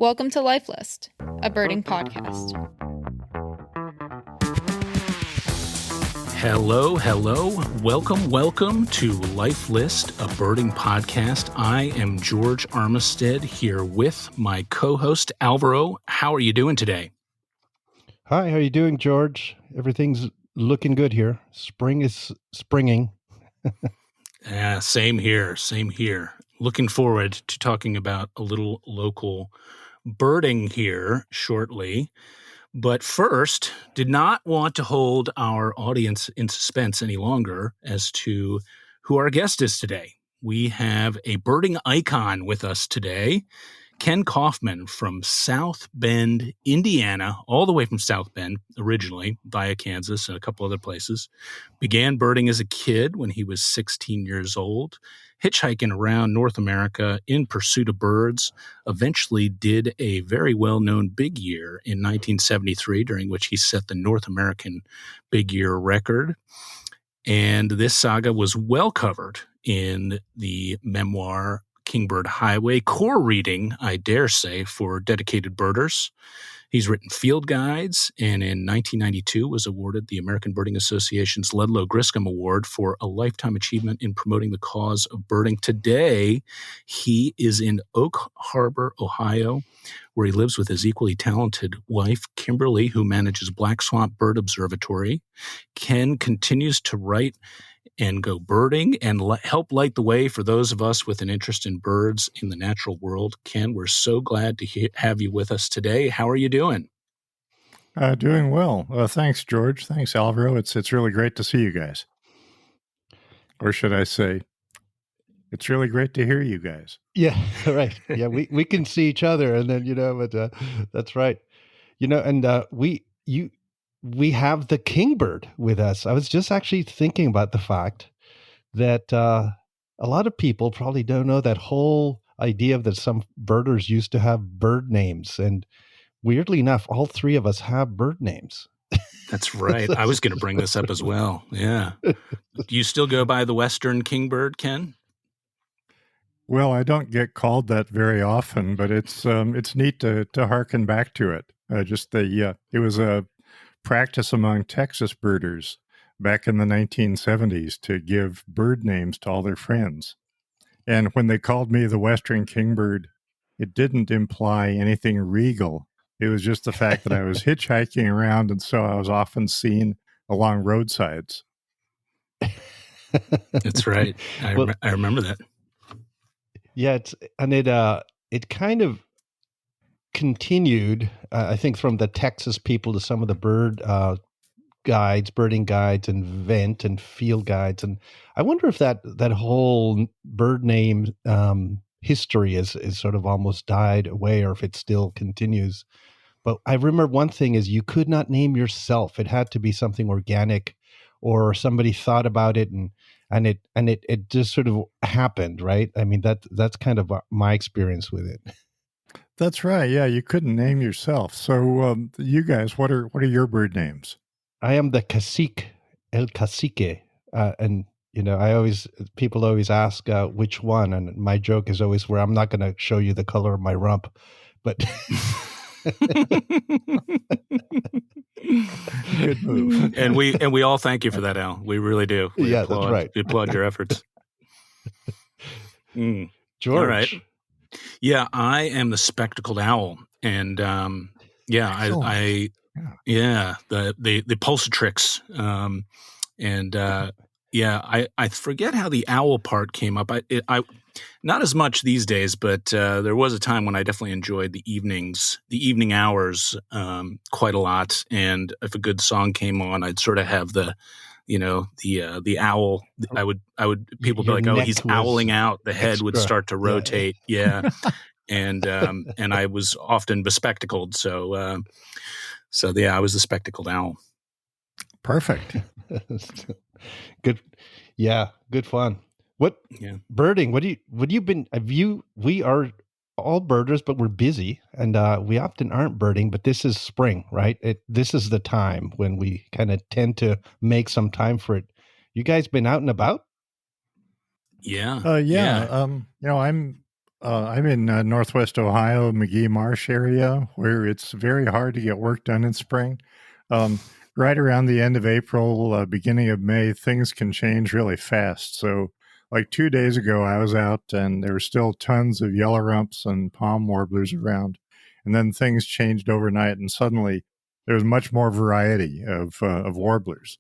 Welcome to Life List, a birding podcast. Hello. Welcome to Life List, a birding podcast. I am George Armistead here with my co-host Alvaro. How are you doing today? Hi, how are you doing, George? Everything's looking good here. Spring is springing. Same here. Looking forward to talking about a little local birding here shortly. But first, did not want to hold our audience in suspense any longer as to who our guest is today. We have a birding icon with us today, Kenn Kaufman from South Bend, Indiana, all the way from South Bend originally via Kansas and a couple other places. Began birding as a kid when he was 16 years old, hitchhiking around North America in pursuit of birds, eventually did a very well-known big year in 1973, during which he set the North American big year record. And this saga was well covered in the memoir Kingbird Highway, core reading, I dare say, for dedicated birders. He's written field guides, and in 1992 was awarded the American Birding Association's Ludlow Griscom Award for a lifetime achievement in promoting the cause of birding. Today, he is in Oak Harbor, Ohio, where he lives with his equally talented wife, Kimberly, who manages Black Swamp Bird Observatory. Kenn continues to write and go birding and help light the way for those of us with an interest in birds in the natural world. Kenn, we're so glad to have you with us today. How are you doing? Doing well. Thanks, George. Thanks, Alvaro. It's really great to see you guys. Or should I say, it's really great to hear you guys. Yeah, right. Yeah, we can see each other, and then, but that's right. And we have the kingbird with us. I was just actually thinking about the fact that a lot of people probably don't know that whole idea that some birders used to have bird names. And weirdly enough, all three of us have bird names. That's right. I was going to bring this up as well. Yeah. Do you still go by the Western kingbird, Kenn? Well, I don't get called that very often, but it's neat to hearken back to it. It was a practice among Texas birders back in the 1970s to give bird names to all their friends. And when they called me the Western Kingbird, it didn't imply anything regal. It was just the fact that I was hitchhiking around, and so I was often seen along roadsides. That's right. I remember that. Yeah, it kind of continued, I think, from the Texas people to some of the birding guides and vent and field guides. And I wonder if that whole bird name history is sort of almost died away, or if it still continues. But I remember one thing is you could not name yourself. It had to be something organic, or somebody thought about it and it just sort of happened, right? I mean, that's kind of my experience with it. That's right. Yeah, you couldn't name yourself. So you guys, what are your bird names? I am the cacique, el cacique. And, people always ask which one. And my joke is always where I'm not going to show you the color of my rump. But good move. And we all thank you for that, Al. We really do. That's right. We applaud your efforts. George. All right. Yeah, I am the spectacled owl, and the pulsatrix, I forget how the owl part came up. I not as much these days, but there was a time when I definitely enjoyed the evening hours quite a lot. And if a good song came on, I'd sort of have the owl. People would be like, "Oh, he's owling out." The head would start to rotate. Yeah. And I was often bespectacled. So I was the spectacled owl. Perfect. Good. Yeah. Good fun. Birding? We are all birders, but we're busy, and we often aren't birding, but this is spring, right? This is the time when we kind of tend to make some time for it. You guys been out and about? Yeah. I'm I'm in Northwest Ohio, McGee Marsh area, where it's very hard to get work done in spring. Right around the end of April, beginning of May, things can change really fast. So, like 2 days ago, I was out and there were still tons of yellow rumps and palm warblers around. And then things changed overnight, and suddenly there was much more variety of warblers.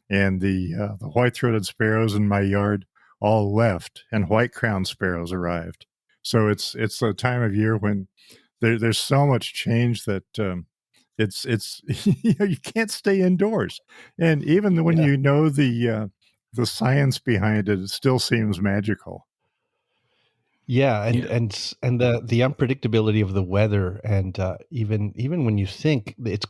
And the white-throated sparrows in my yard all left, and white-crowned sparrows arrived. So it's a time of year when there's so much change that it's you can't stay indoors, and even when you know the science behind it, it still seems magical. Yeah, and the unpredictability of the weather, and even when you think this is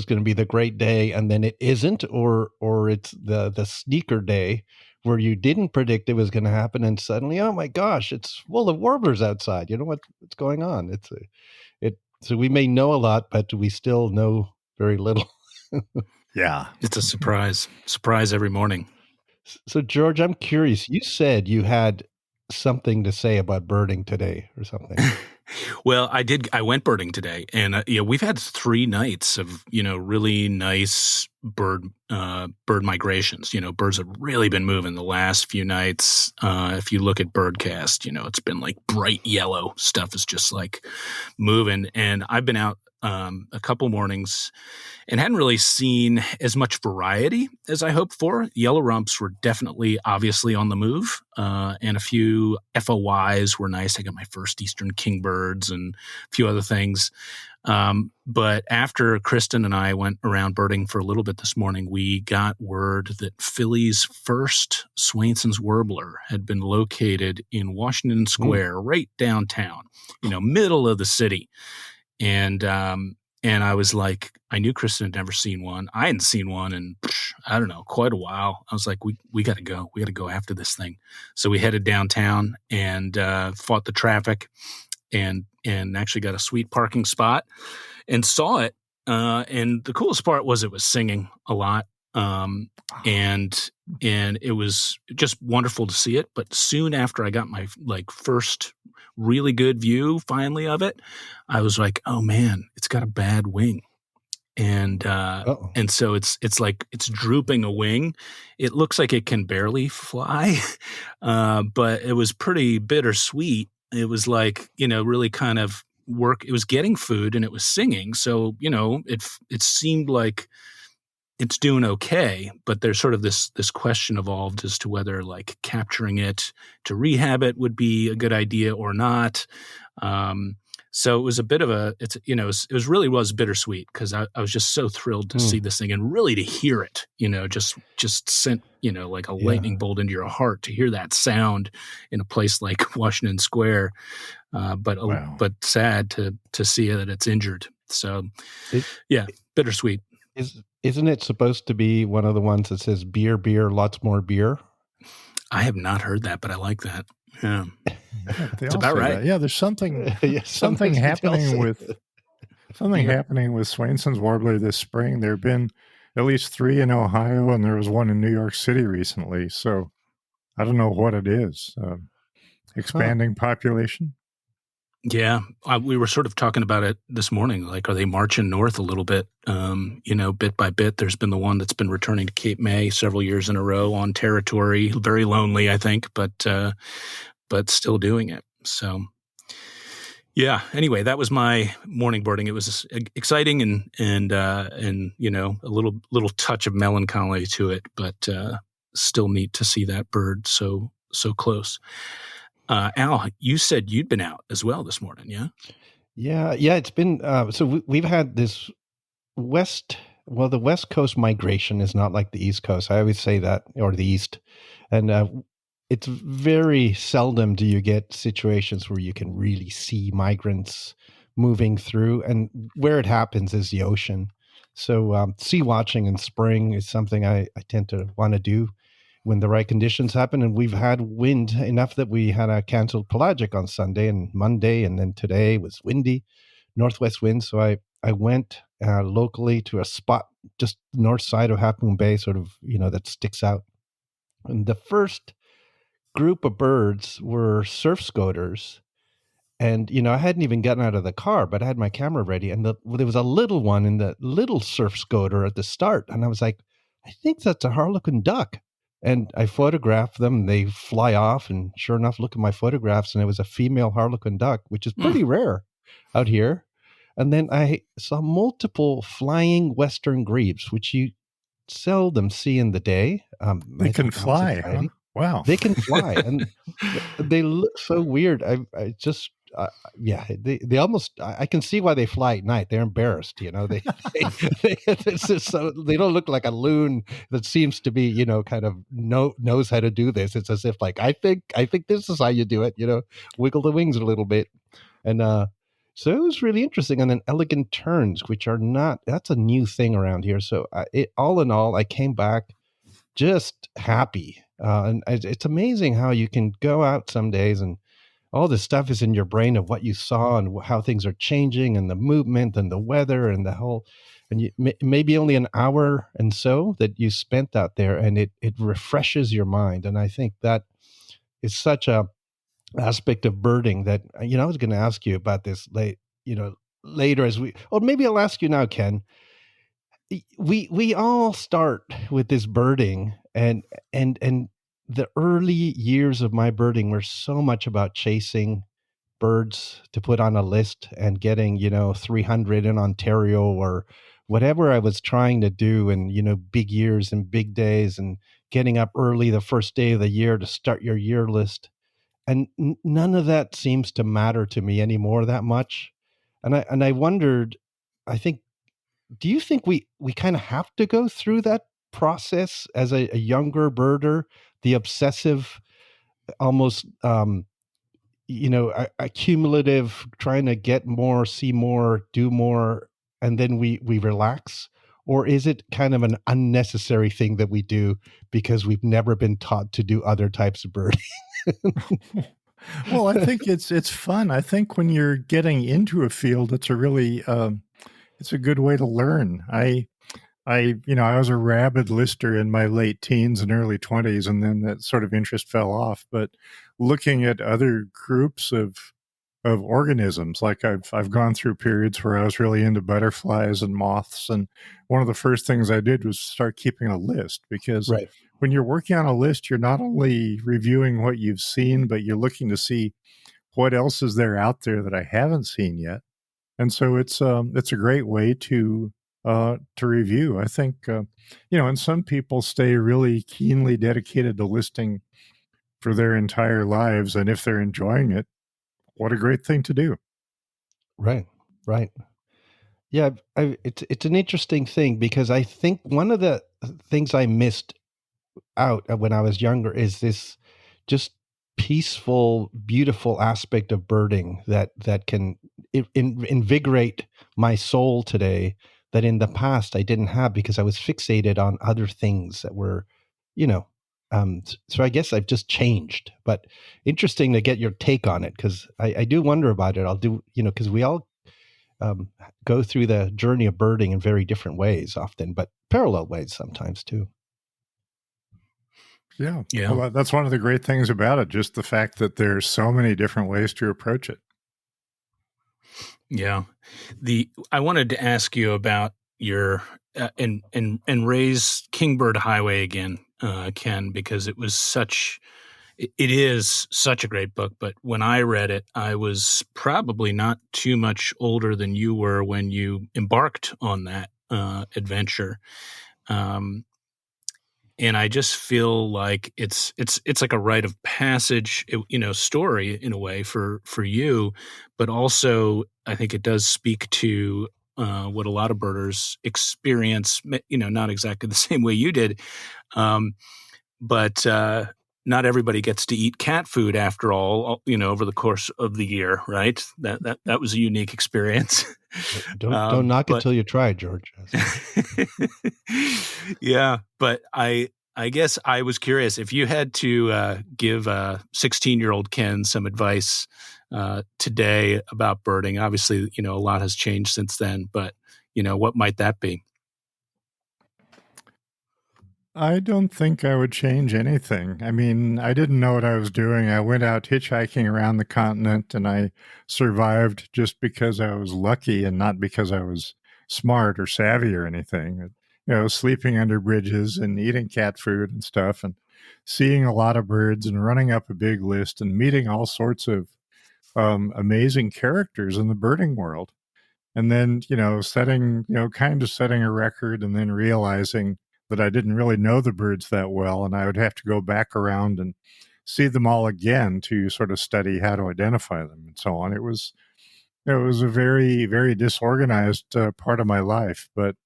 going to be the great day, and then it isn't, or it's the sneaker day where you didn't predict it was going to happen, and suddenly, oh my gosh, it's full of warblers outside. You know what's going on? So we may know a lot, but we still know very little. Yeah, it's a surprise every morning. So George, I'm curious. You said you had something to say about birding today or something. Well, I went birding today, and we've had 3 nights of really nice bird migrations. Birds have really been moving the last few nights. If you look at Birdcast, it's been like bright yellow stuff is just like moving. And I've been out a couple mornings and hadn't really seen as much variety as I hoped for. Yellow rumps were definitely obviously on the move, and a few FOYs were nice. I got my first eastern kingbirds and a few other things. But after Kristen and I went around birding for a little bit this morning, we got word that Philly's first Swainson's warbler had been located in Washington Square, right downtown, middle of the city. And I was like, I knew Kristen had never seen one. I hadn't seen one in, I don't know, quite a while. I was like, we got to go. We got to go after this thing. So we headed downtown and fought the traffic and actually got a sweet parking spot and saw it. And the coolest part was it was singing a lot. And it was just wonderful to see it. But soon after I got my first really good view finally of it, I was like, oh man, it's got a bad wing. And so it's like it's drooping a wing. It looks like it can barely fly. But it was pretty bittersweet. It was like, really kind of work. It was getting food and it was singing. So, it seemed like it's doing okay, but there's sort of this question evolved as to whether like capturing it to rehab it would be a good idea or not. So it was a bit of it really was bittersweet because I was just so thrilled to see this thing and really to hear it, just sent, like a lightning bolt into your heart to hear that sound in a place like Washington Square. But sad to see that it's injured. So bittersweet. Isn't it supposed to be one of the ones that says beer, beer, lots more beer? I have not heard that, but I like that. Yeah. It's about right. That. Yeah, there's something happening with happening with Swainson's warbler this spring. There have been at least 3 in Ohio, and there was one in New York City recently. So I don't know what it is. Expanding population. Yeah, we were sort of talking about it this morning. Like, are they marching north a little bit? Bit by bit. There's been the one that's been returning to Cape May several years in a row on territory. Very lonely, I think, but still doing it. So, yeah. Anyway, that was my morning birding. It was exciting and a little touch of melancholy to it, but still neat to see that bird so close. Al, you said you'd been out as well this morning, yeah? Yeah. It's been so we've had this the West Coast migration is not like the East Coast. I always say that, or the East, and it's very seldom do you get situations where you can really see migrants moving through, and where it happens is the ocean. So sea watching in spring is something I tend to want to do when the right conditions happen. And we've had wind enough that we had a canceled pelagic on Sunday and Monday, and then today was windy, northwest wind. So I went locally to a spot just north side of Half Moon Bay, sort of, that sticks out. And the first group of birds were surf scoters And, I hadn't even gotten out of the car, but I had my camera ready. And there was a little one in the little surf scoter at the start. And I was like, I think that's a harlequin duck. And I photographed them. They fly off. And sure enough, look at my photographs. And it was a female harlequin duck, which is pretty rare out here. And then I saw multiple flying western grebes, which you seldom see in the day. They can fly, huh? Wow. They can fly. And they look so weird. I just... they almost, I can see why they fly at night. They're embarrassed, they it's just so, they don't look like a loon that seems to be, kind of knows how to do this. It's as if like, I think this is how you do it, wiggle the wings a little bit. And, so it was really interesting. And then elegant terns, which are that's a new thing around here. So all in all, I came back just happy. And it's amazing how you can go out some days and all this stuff is in your brain of what you saw and how things are changing and the movement and the weather and the whole, and you, maybe only an hour and so that you spent out there, and it refreshes your mind. And I think that is such a aspect of birding that, I was going to ask you about this later or maybe I'll ask you now, Ken. We all start with this birding and the early years of my birding were so much about chasing birds to put on a list and getting, 300 in Ontario or whatever I was trying to do. And, big years and big days and getting up early the first day of the year to start your year list. And none of that seems to matter to me anymore that much. And I wondered, do you think we kind of have to go through that process as a younger birder? The obsessive, almost, accumulative, trying to get more, see more, do more, and then we relax? Or is it kind of an unnecessary thing that we do because we've never been taught to do other types of birding? Well, I think it's fun. I think when you're getting into a field, it's a really it's a good way to learn. I was a rabid lister in my late teens and early 20s, and then that sort of interest fell off. But looking at other groups of organisms, like I've gone through periods where I was really into butterflies and moths, and one of the first things I did was start keeping a list, because when you're working on a list, you're not only reviewing what you've seen, but you're looking to see what else is there out there that I haven't seen yet. And so it's a great way to review. I think, and some people stay really keenly dedicated to listing for their entire lives. And if they're enjoying it, what a great thing to do. Right. Yeah, it's an interesting thing, because I think one of the things I missed out when I was younger is this just peaceful, beautiful aspect of birding that can invigorate my soul today, that in the past I didn't have because I was fixated on other things that were, so I guess I've just changed. But interesting to get your take on it, because I do wonder about it. I'll do, because we all go through the journey of birding in very different ways often, but parallel ways sometimes too. Yeah. Well, that's one of the great things about it, just the fact that there's so many different ways to approach it. Yeah. I wanted to ask you about your and raise Kingbird Highway again, Ken, because it is such a great book. But when I read it, I was probably not too much older than you were when you embarked on that adventure. And I just feel like it's like a rite of passage, story in a way for you, but also I think it does speak to what a lot of birders experience. Not exactly the same way you did, but not everybody gets to eat cat food after all. Over the course of the year, right? That was a unique experience. Don't knock it till you try, George. Yeah, but I guess I was curious if you had to give 16-year-old Ken some advice today about birding. Obviously, a lot has changed since then, but what might that be? I don't think I would change anything. I mean, I didn't know what I was doing. I went out hitchhiking around the continent and I survived just because I was lucky and not because I was smart or savvy or anything. Sleeping under bridges and eating cat food and stuff and seeing a lot of birds and running up a big list and meeting all sorts of amazing characters in the birding world. And then, kind of setting a record and then realizing that I didn't really know the birds that well. And I would have to go back around and see them all again to sort of study how to identify them and so on. It was a very, very disorganized part of my life, but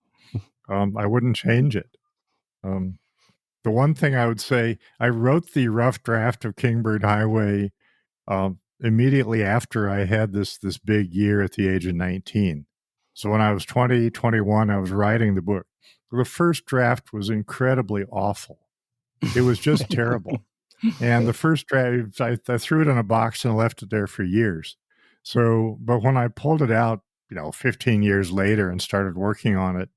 I wouldn't change it. The one thing I would say, I wrote the rough draft of Kingbird Highway immediately after I had this big year at the age of 19. So when I was 20, 21, I was writing the book. The first draft was incredibly awful. It was just terrible. And the first draft, I threw it in a box and left it there for years. So, but when I pulled it out, 15 years later and started working on it,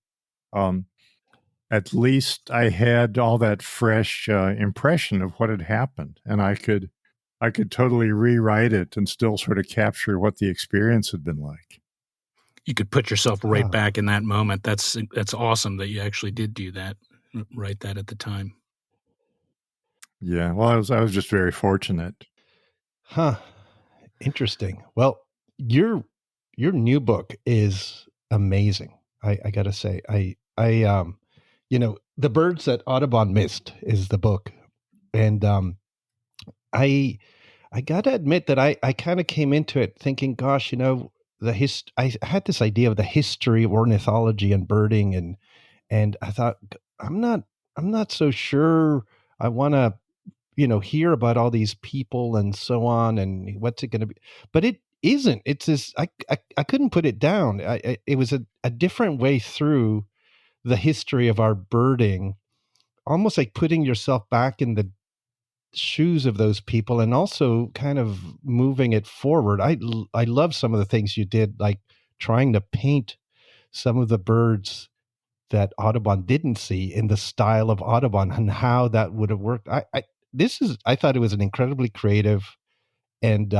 at least I had all that fresh impression of what had happened. And I could totally rewrite it and still sort of capture what the experience had been like. You could put yourself right back in that moment. That's awesome that you actually did do that, write that at the time. Yeah, well, I was just very fortunate. Huh. Interesting. Well, your new book is amazing. I gotta say, The Birds that Audubon Missed is the book, and I gotta admit that I kind of came into it thinking, gosh, I had this idea of the history of ornithology and birding, and I thought, I'm not so sure I want to hear about all these people and so on, and what's it going to be, but it isn't. It's this, I couldn't put it down. It was a different way through the history of our birding, almost like putting yourself back in the shoes of those people and also kind of moving it forward. I love some of the things you did, like trying to paint some of the birds that Audubon didn't see in the style of Audubon and how that would have worked. I thought it was an incredibly creative and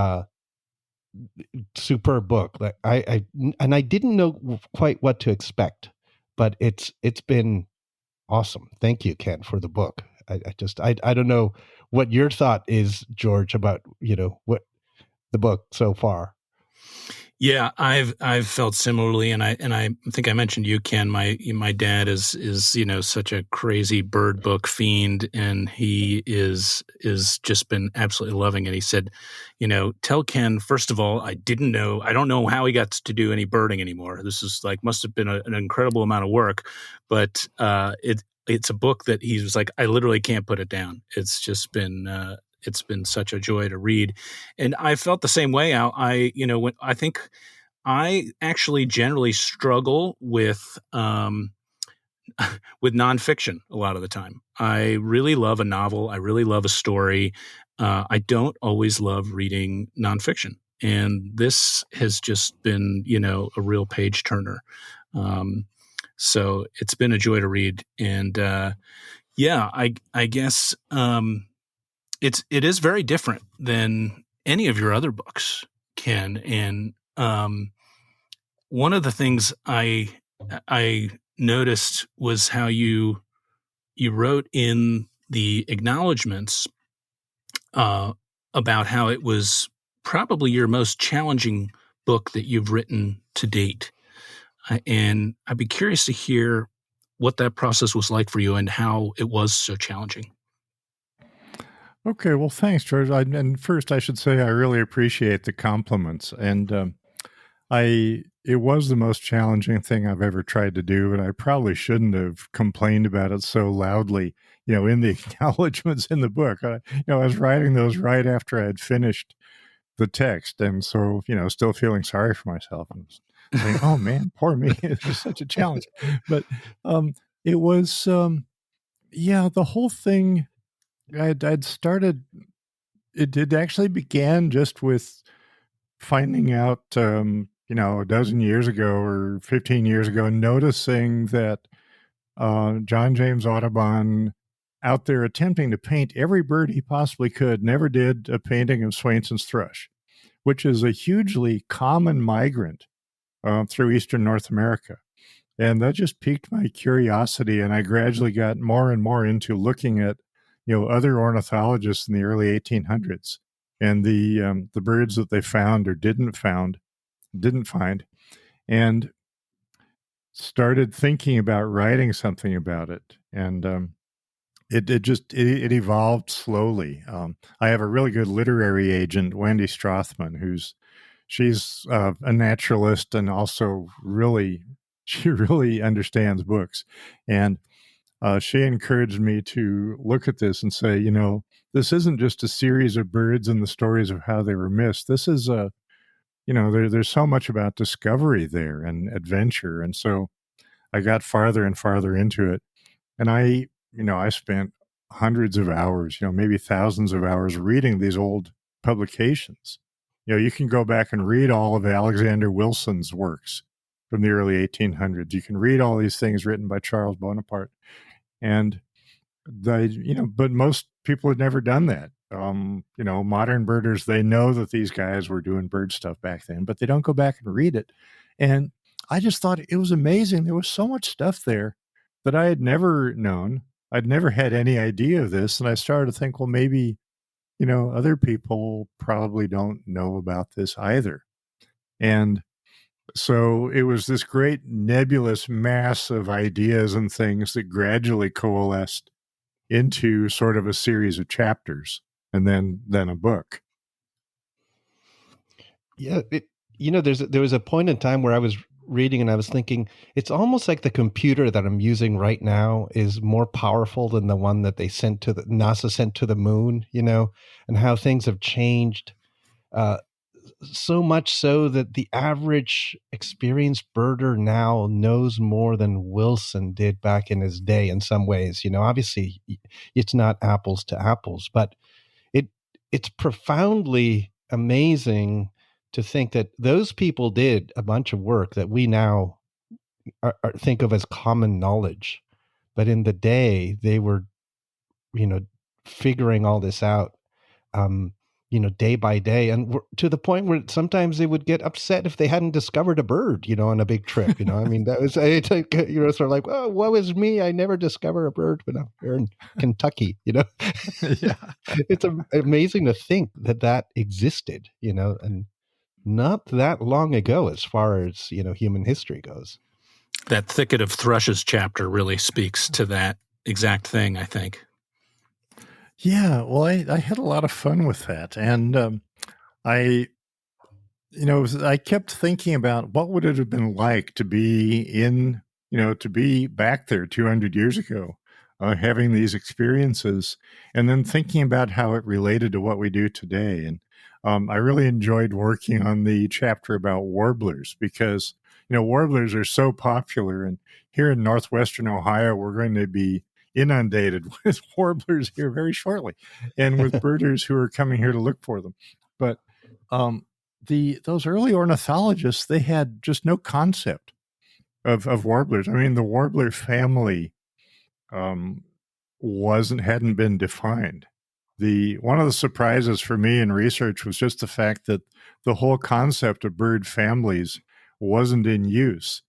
superb book. Like I didn't know quite what to expect, but it's been awesome. Thank you, Ken, for the book. I don't know what your thought is, George, about what the book so far. Yeah, I've felt similarly, and I think I mentioned you, Ken. My dad is such a crazy bird book fiend, and he is just been absolutely loving it. He said, tell Ken, first of all, I don't know how he got to do any birding anymore. This is must have been an incredible amount of work, but it's a book that he was like, I literally can't put it down. It's just been it's been such a joy to read, and I felt the same way. When I think I actually generally struggle with nonfiction a lot of the time. I really love a novel. I really love a story. I don't always love reading nonfiction, and this has just been a real page turner. So it's been a joy to read, and I guess. It is very different than any of your other books, Ken. And one of the things I noticed was how you wrote in the acknowledgments about how it was probably your most challenging book that you've written to date. And I'd be curious to hear what that process was like for you and how it was so challenging. Okay, well, thanks, George. And first, I should say I really appreciate the compliments. And it was the most challenging thing I've ever tried to do, and I probably shouldn't have complained about it so loudly, in the acknowledgments in the book. I was writing those right after I had finished the text, and so, still feeling sorry for myself and saying, "Oh man, poor me! It was such a challenge." But it was, the whole thing. I'd started. It actually began just with finding out, a dozen years ago or 15 years ago, noticing that John James Audubon out there attempting to paint every bird he possibly could, never did a painting of Swainson's thrush, which is a hugely common migrant through eastern North America. And that just piqued my curiosity, and I gradually got more and more into looking at, other ornithologists in the early 1800s and the birds that they found or didn't find, and started thinking about writing something about it. And it evolved slowly. I have a really good literary agent, Wendy Strothman, she's a naturalist and also she really understands books. And she encouraged me to look at this and say, this isn't just a series of birds and the stories of how they were missed. This is there's so much about discovery there and adventure. And so I got farther and farther into it. And I spent hundreds of hours, maybe thousands of hours reading these old publications. You can go back and read all of Alexander Wilson's works from the early 1800s. You can read all these things written by Charles Bonaparte. And but most people had never done that. Modern birders, they know that these guys were doing bird stuff back then, but they don't go back and read it. And I just thought it was amazing. There was so much stuff there that I had never known. I'd never had any idea of this. And I started to think, well, maybe, other people probably don't know about this either. And so it was this great nebulous mass of ideas and things that gradually coalesced into sort of a series of chapters and then a book. Yeah. There was a point in time where I was reading and I was thinking, it's almost like the computer that I'm using right now is more powerful than the one that NASA sent to the moon, and how things have changed so much so that the average experienced birder now knows more than Wilson did back in his day in some ways. Obviously it's not apples to apples, but it's profoundly amazing to think that those people did a bunch of work that we now think of as common knowledge. But in the day, they were, figuring all this out, day by day. And to the point where sometimes they would get upset if they hadn't discovered a bird, on a big trip. I mean, that was, sort of like, oh, woe is me. I never discover a bird when I'm here in Kentucky, Yeah. It's amazing to think that existed, and not that long ago as far as, human history goes. That Thicket of Thrushes chapter really speaks to that exact thing, I think. Yeah, well, I had a lot of fun with that. And I kept thinking about what would it have been like to be to be back there 200 years ago, having these experiences, and then thinking about how it related to what we do today. And I really enjoyed working on the chapter about warblers because, warblers are so popular. And here in northwestern Ohio, we're going to be inundated with warblers here very shortly and with birders who are coming here to look for them. But those early ornithologists, they had just no concept of warblers. I mean, the warbler family hadn't been defined. One of the surprises for me in research was just the fact that the whole concept of bird families wasn't in use.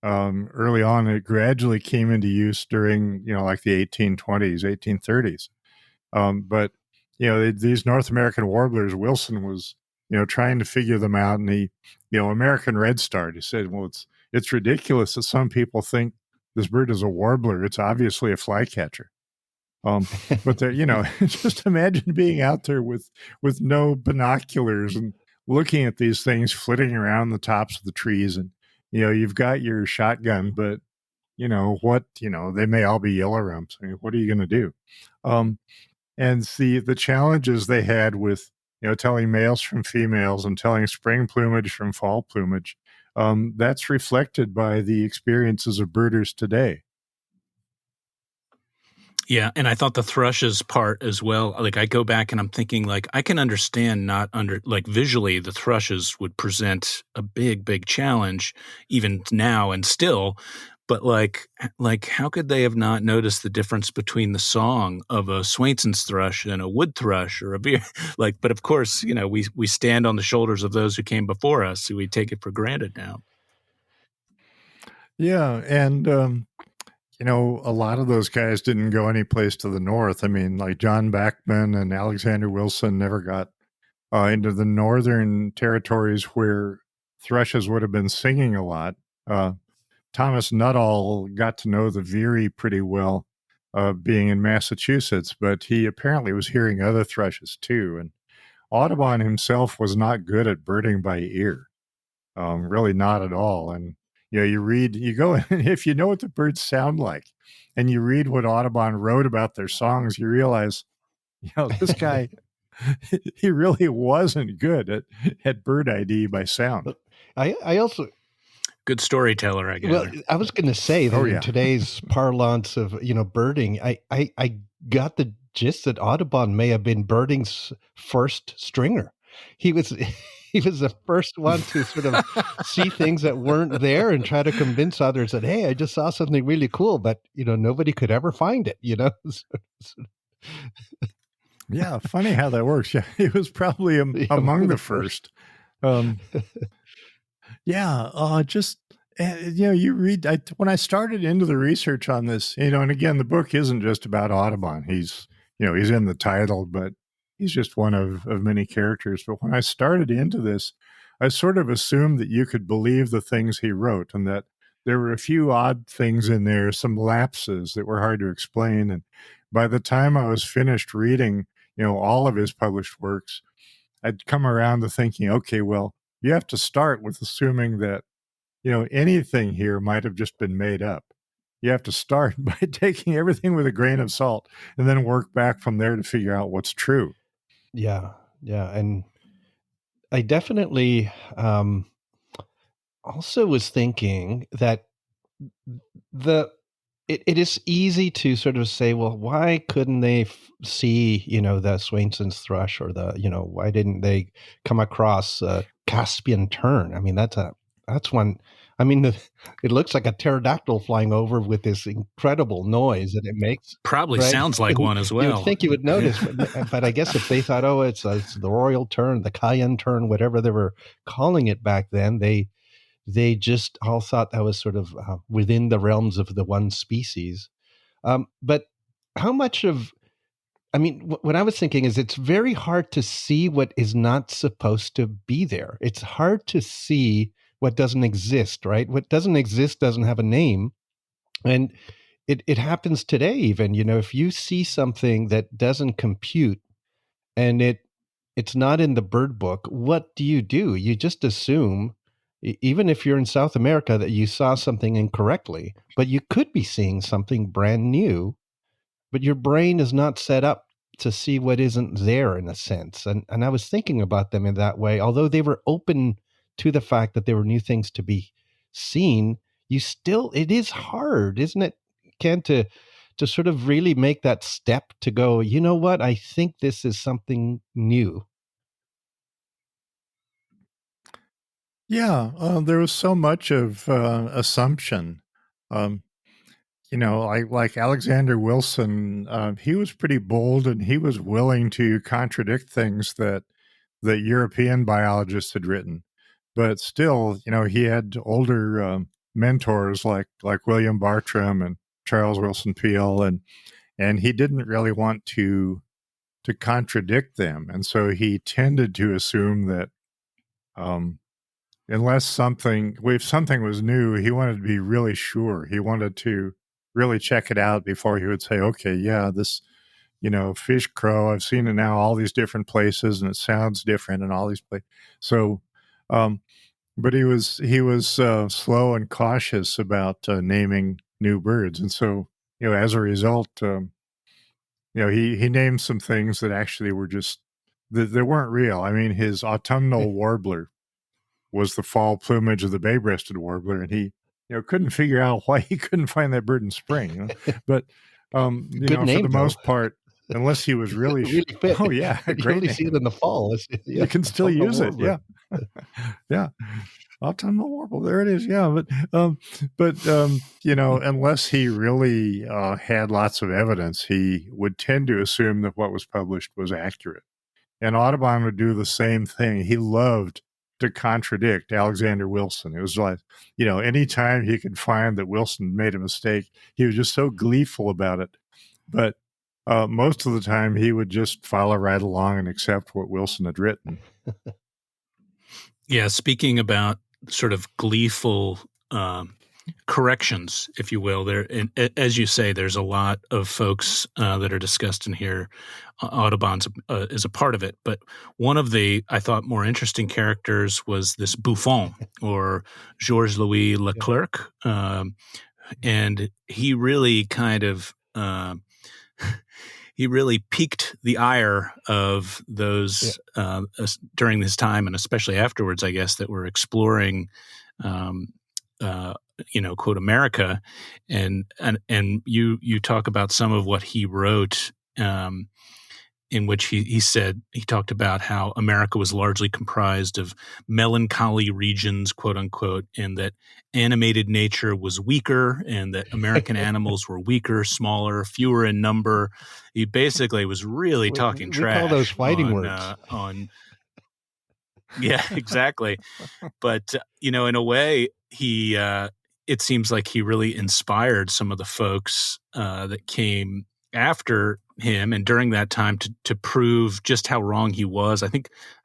Early on, it gradually came into use during, like the 1820s, 1830s. But these North American warblers, Wilson was, trying to figure them out. And he, American redstart, he said, well, it's ridiculous that some people think this bird is a warbler. It's obviously a flycatcher. But just imagine being out there with no binoculars and looking at these things flitting around the tops of the trees. And, you've got your shotgun, but they may all be yellow rumps. I mean, what are you going to do? And the challenges they had with, telling males from females and telling spring plumage from fall plumage, that's reflected by the experiences of birders today. Yeah, and I thought the thrushes part as well, like I go back and I'm thinking like I can understand visually the thrushes would present a big, big challenge even now and still, But how could they have not noticed the difference between the song of a Swainson's thrush and a wood thrush or a beer? But of course, we stand on the shoulders of those who came before us, so we take it for granted now. Yeah, and a lot of those guys didn't go any place to the north. I mean, like John Bachman and Alexander Wilson never got into the northern territories where thrushes would have been singing a lot. Thomas Nuttall got to know the veery pretty well, being in Massachusetts, but he apparently was hearing other thrushes too. And Audubon himself was not good at birding by ear, really not at all. And you go, and if you know what the birds sound like, and you read what Audubon wrote about their songs, you realize, this guy, he really wasn't good at bird ID by sound. I also... Good storyteller, I guess. Well, I was going to say that in today's parlance of, birding, I got the gist that Audubon may have been birding's first stringer. He was the first one to sort of see things that weren't there and try to convince others that, hey, I just saw something really cool, but, nobody could ever find it, Yeah, funny how that works. Yeah, he was probably among the first. You read, when I started into the research on this, and again, the book isn't just about Audubon. He's in the title, but he's just one of many characters. But when I started into this, I sort of assumed that you could believe the things he wrote and that there were a few odd things in there, some lapses that were hard to explain. And by the time I was finished reading, all of his published works, I'd come around to thinking, okay, well, you have to start with assuming that, anything here might have just been made up. You have to start by taking everything with a grain of salt and then work back from there to figure out what's true. Yeah. And I definitely also was thinking that it is easy to sort of say, well, why couldn't they see, the Swainson's thrush or why didn't they come across Caspian tern? I mean, that's one. I mean, it looks like a pterodactyl flying over with this incredible noise that it makes. Probably sounds like one as well. You would think you would notice, but I guess if they thought, oh, it's the royal tern, the Cayenne tern, whatever they were calling it back then, they just all thought that was sort of within the realms of the one species. But how much of, what I was thinking is it's very hard to see what is not supposed to be there. It's hard to see what doesn't exist, right? What doesn't exist doesn't have a name. And it happens today even, if you see something that doesn't compute and it's not in the bird book, what do? You just assume, even if you're in South America, that you saw something incorrectly, but you could be seeing something brand new, but your brain is not set up to see what isn't there in a sense. And I was thinking about them in that way, although they were open to the fact that there were new things to be seen, it is hard, isn't it, Ken, to sort of really make that step to go, you know what, I think this is something new. Yeah, there was so much of assumption. Like Alexander Wilson, he was pretty bold and he was willing to contradict things that European biologists had written. But still, he had older mentors like William Bartram and Charles Wilson Peale, and he didn't really want to contradict them. And so he tended to assume that if something was new, he wanted to be really sure. He wanted to really check it out before he would say, okay, yeah, this, fish crow, I've seen it now all these different places and it sounds different in all these places. So, but he was slow and cautious about naming new birds. And so, as a result, he named some things that actually were just, they weren't real. I mean, his autumnal warbler was the fall plumage of the bay-breasted warbler, and he couldn't figure out why he couldn't find that bird in spring. But Good name, for the most part, unless he was really, really fit. Oh yeah, You great only name. see it in the fall. You can still use it. Yeah. Yeah. Autumnal warble. There it is. Yeah. But unless he really had lots of evidence, he would tend to assume that what was published was accurate. And Audubon would do the same thing. He loved to contradict Alexander Wilson. It was like, anytime he could find that Wilson made a mistake, he was just so gleeful about it. But most of the time, he would just follow right along and accept what Wilson had written. Yeah, speaking about sort of gleeful corrections, if you will, there, and as you say, there's a lot of folks that are discussed in here. Audubon is a part of it, but one of the, I thought, more interesting characters was this Buffon, or Georges Louis Leclerc, and he really kind of he really piqued the ire of those during this time, and especially afterwards, I guess, that were exploring, quote, America, and you talk about some of what he wrote, in which he talked about how America was largely comprised of melancholy regions, quote unquote, and that animated nature was weaker, and that American animals were weaker, smaller, fewer in number. He basically was really talking trash. We call those fighting words. Yeah, exactly. But in a way, he it seems like he really inspired some of the folks that came after him and during that time to prove just how wrong he was. I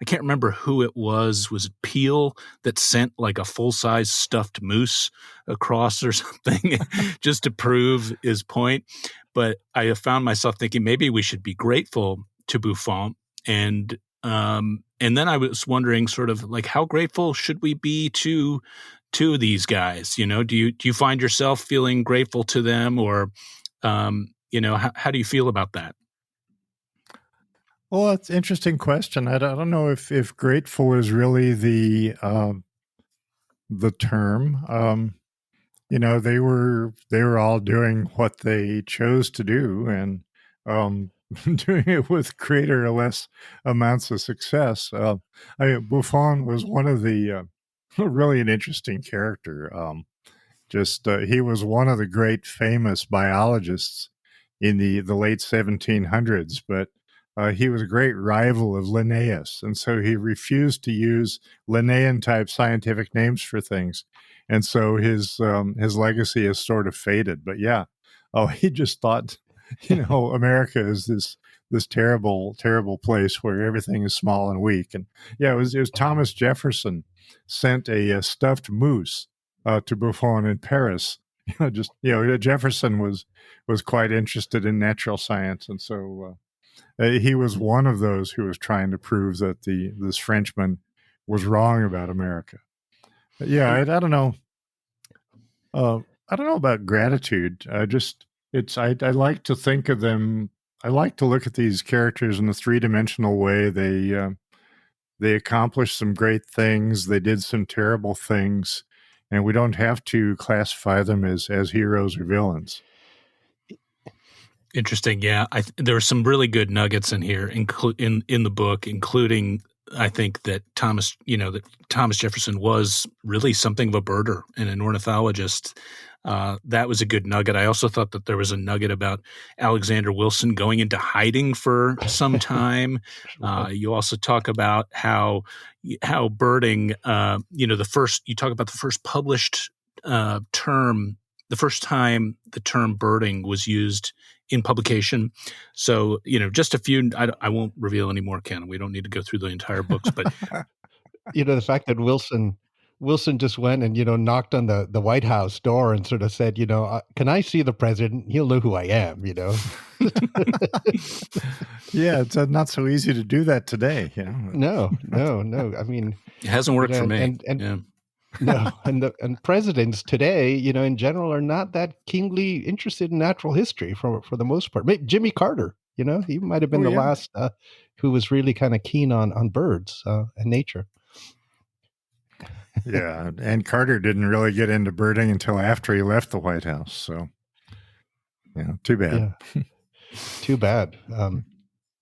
can't remember who it was. Was it Peale that sent like a full-size stuffed moose across or something just to prove his point? But I have found myself thinking maybe we should be grateful to Buffon, and then I was wondering sort of like how grateful should we be to these guys? Do you find yourself feeling grateful to them, or how do you feel about that? Well, that's an interesting question. I don't know if grateful is really the term. They were all doing what they chose to do, and doing it with greater or less amounts of success. Buffon was one of the really an interesting character. He was one of the great famous biologists in the late 1700s, but he was a great rival of Linnaeus, and so he refused to use Linnaean-type scientific names for things, and so his legacy has sort of faded. But yeah, he just thought, America is this terrible, terrible place where everything is small and weak. And yeah, it was Thomas Jefferson sent a stuffed moose to Buffon in Paris. Jefferson was quite interested in natural science, and so he was one of those who was trying to prove that this Frenchman was wrong about America. But yeah, I don't know. I don't know about gratitude. I like to think of them. I like to look at these characters in a three-dimensional way. They accomplished some great things. They did some terrible things, and we don't have to classify them as heroes or villains. Interesting. Yeah, there were some really good nuggets in here, in the book, including I think that Thomas Jefferson was really something of a birder and an ornithologist. That was a good nugget. I also thought that there was a nugget about Alexander Wilson going into hiding for some time. You also talk about how birding, you talk about the first published term, the first time the term birding was used in publication. So, just a few, I won't reveal any more, Ken. We don't need to go through the entire books, but the fact that Wilson just went and, knocked on the White House door and sort of said, can I see the president? He'll know who I am, Yeah, it's not so easy to do that today. No. I mean, it hasn't worked for me. And no, and presidents today, in general, are not that keenly interested in natural history for the most part. Maybe Jimmy Carter, he might have been the last who was really kind of keen on birds and nature. Yeah, and Carter didn't really get into birding until after he left the White House. So, too bad. Too bad.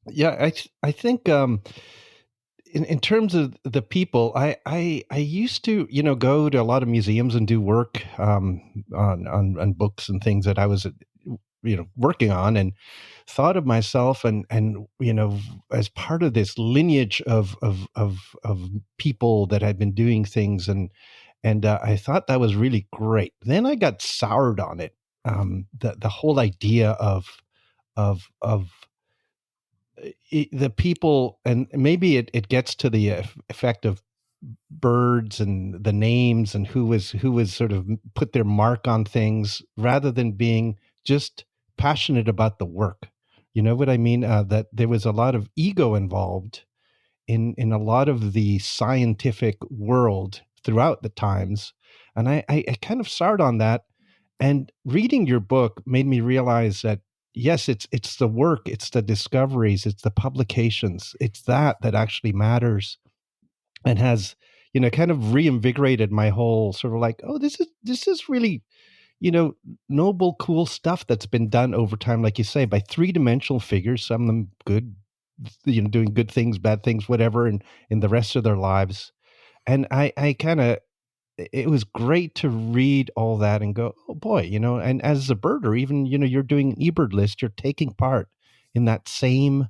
Yeah, I think in terms of the people, I used to go to a lot of museums and do work on books and things that I was working on, and thought of myself and as part of this lineage of people that had been doing things, and I thought that was really great. Then I got soured on it. The whole idea of the people, and maybe it gets to the effect of birds and the names and who was sort of put their mark on things rather than being just passionate about the work. You know what I mean? That there was a lot of ego involved in a lot of the scientific world throughout the times, and I kind of soured on that. And reading your book made me realize that yes, it's the work, it's the discoveries, it's the publications, it's that actually matters, and has kind of reinvigorated my whole sort of like, oh, this is really noble, cool stuff that's been done over time, like you say, by three-dimensional figures, some of them good, doing good things, bad things, whatever, in the rest of their lives. And I kind of, it was great to read all that and go, oh boy, and as a birder, even, you're doing an eBird list, you're taking part in that same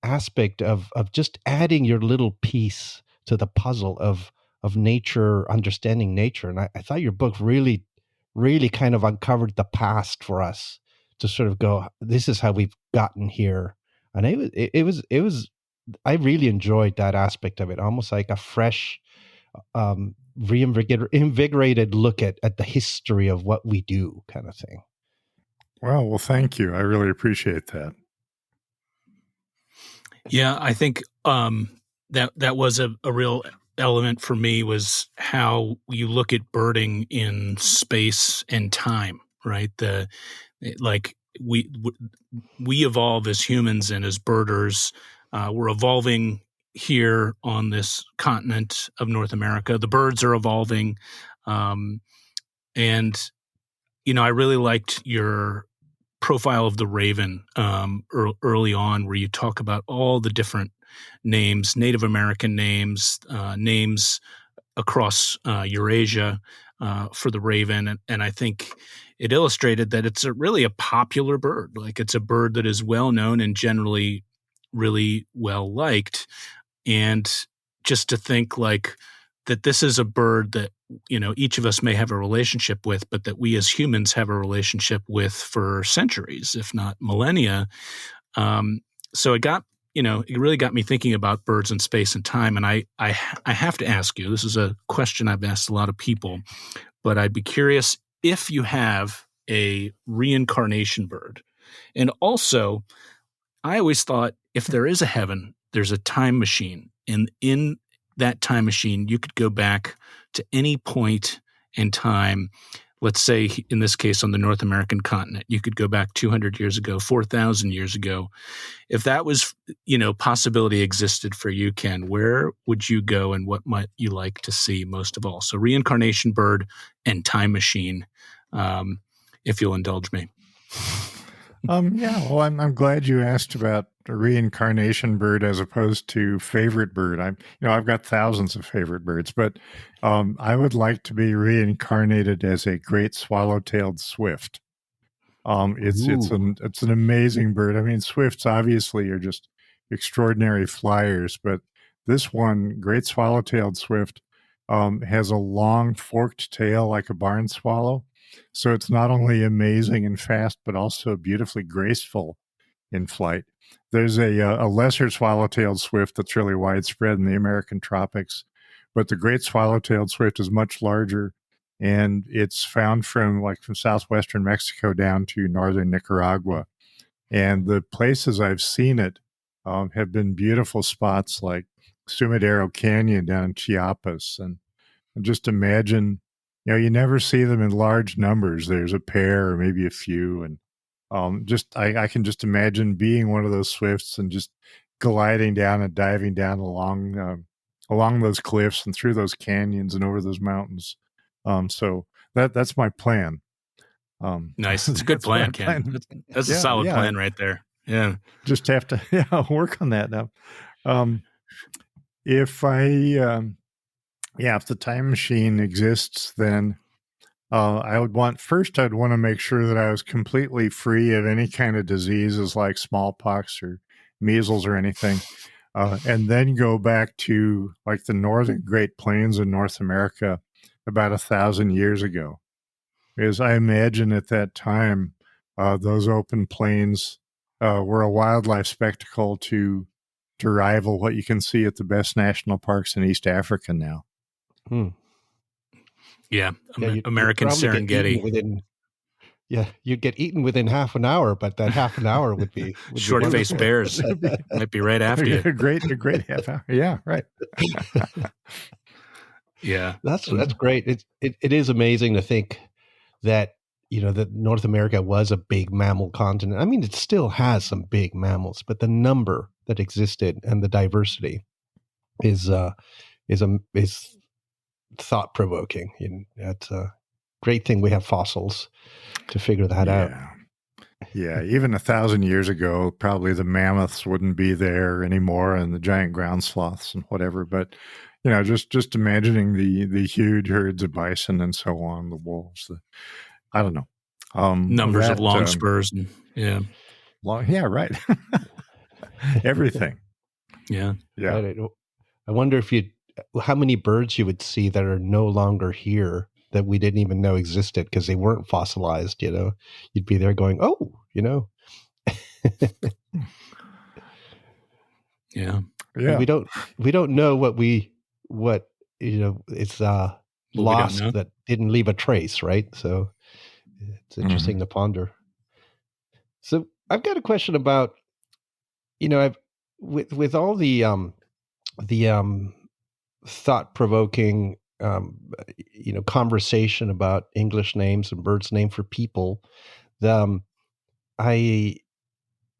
aspect of just adding your little piece to the puzzle of nature, understanding nature. And I thought your book really, really kind of uncovered the past for us to sort of go, this is how we've gotten here. And it was I really enjoyed that aspect of it, almost like a fresh, reinvigorated look at the history of what we do, kind of thing. Well, thank you. I really appreciate that. Yeah, I think that was a real element for me, was how you look at birding in space and time, right? We evolve as humans and as birders. We're evolving here on this continent of North America. The birds are evolving, and I really liked your profile of the raven early on, where you talk about all the different names, Native American names, names across Eurasia for the raven. And I think it illustrated that it's really a popular bird. Like, it's a bird that is well known and generally really well liked. And just to think like that this is a bird that, each of us may have a relationship with, but that we as humans have a relationship with for centuries, if not millennia. So it really got me thinking about birds in space and time. And I have to ask you, this is a question I've asked a lot of people, but I'd be curious if you have a reincarnation bird. And also, I always thought if there is a heaven, there's a time machine. And in that time machine, you could go back to any point in time. Let's say, in this case, on the North American continent, you could go back 200 years ago, 4,000 years ago. If that was, possibility existed for you, Ken, where would you go and what might you like to see most of all? So reincarnation bird and time machine, if you'll indulge me. Yeah, well, I'm glad you asked about a reincarnation bird as opposed to favorite bird. I've got thousands of favorite birds, but I would like to be reincarnated as a great swallow-tailed swift. It's an amazing bird. I mean, swifts obviously are just extraordinary flyers, but this one, great swallow-tailed swift, has a long forked tail like a barn swallow. So it's not only amazing and fast, but also beautifully graceful in flight. There's a lesser swallow-tailed swift that's really widespread in the American tropics, but the great swallow-tailed swift is much larger, and it's found from southwestern Mexico down to northern Nicaragua. And the places I've seen it have been beautiful spots like Sumidero Canyon down in Chiapas. And just imagine, you never see them in large numbers. There's a pair or maybe a few. And I can just imagine being one of those swifts and just gliding down and diving down along those cliffs and through those canyons and over those mountains. So that's my plan. Nice. It's a good plan, Ken. That's a solid plan right there. Yeah. Just have to work on that now. If the time machine exists, then I'd want to make sure that I was completely free of any kind of diseases like smallpox or measles or anything. And then go back to like the northern Great Plains in North America about 1,000 years ago. Because I imagine at that time, those open plains were a wildlife spectacle to rival what you can see at the best national parks in East Africa now. Yeah, American Serengeti. You'd get eaten within half an hour, but that half an hour would be short-faced bears might be right after you. A great half hour. Yeah, right. Yeah, that's great. It is amazing to think that that North America was a big mammal continent. I mean, it still has some big mammals, but the number that existed and the diversity is thought-provoking. It's a great thing we have fossils to figure that out. Yeah, even 1,000 years ago, probably the mammoths wouldn't be there anymore, and the giant ground sloths and whatever. But just imagining the huge herds of bison and so on, the wolves. I don't know. Numbers of long spurs. Right. Everything. Yeah. I wonder how many birds you would see that are no longer here that we didn't even know existed because they weren't fossilized. You'd be there going, oh, Yeah. We don't know what it's lost that didn't leave a trace, right? So it's interesting to ponder. So I've got a question about, with all the thought-provoking, conversation about English names and birds named for people. I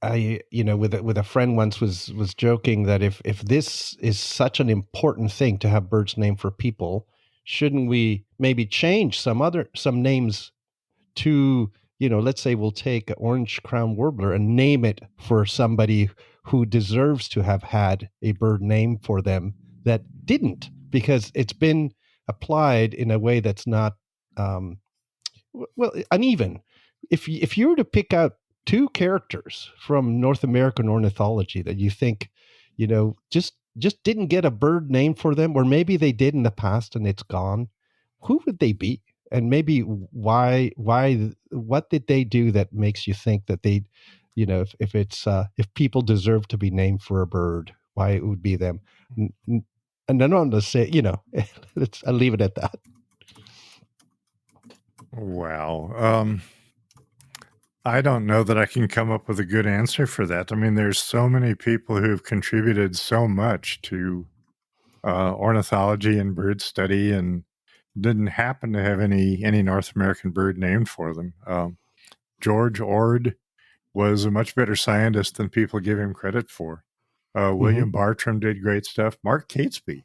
with a friend once was joking that if this is such an important thing to have birds named for people, shouldn't we maybe change some names to, let's say we'll take an orange crown warbler and name it for somebody who deserves to have had a bird named for them that didn't, because it's been applied in a way that's not uneven. If you were to pick out two characters from North American ornithology that you think, just didn't get a bird named for them, or maybe they did in the past and it's gone, who would they be? And maybe why, what did they do that makes you think that they, if people deserve to be named for a bird, why it would be them? And then on to say, I'll leave it at that. Wow. I don't know that I can come up with a good answer for that. I mean, there's so many people who've contributed so much to ornithology and bird study, and didn't happen to have any North American bird named for them. George Ord was a much better scientist than people give him credit for. William Bartram did great stuff. Mark Catesby.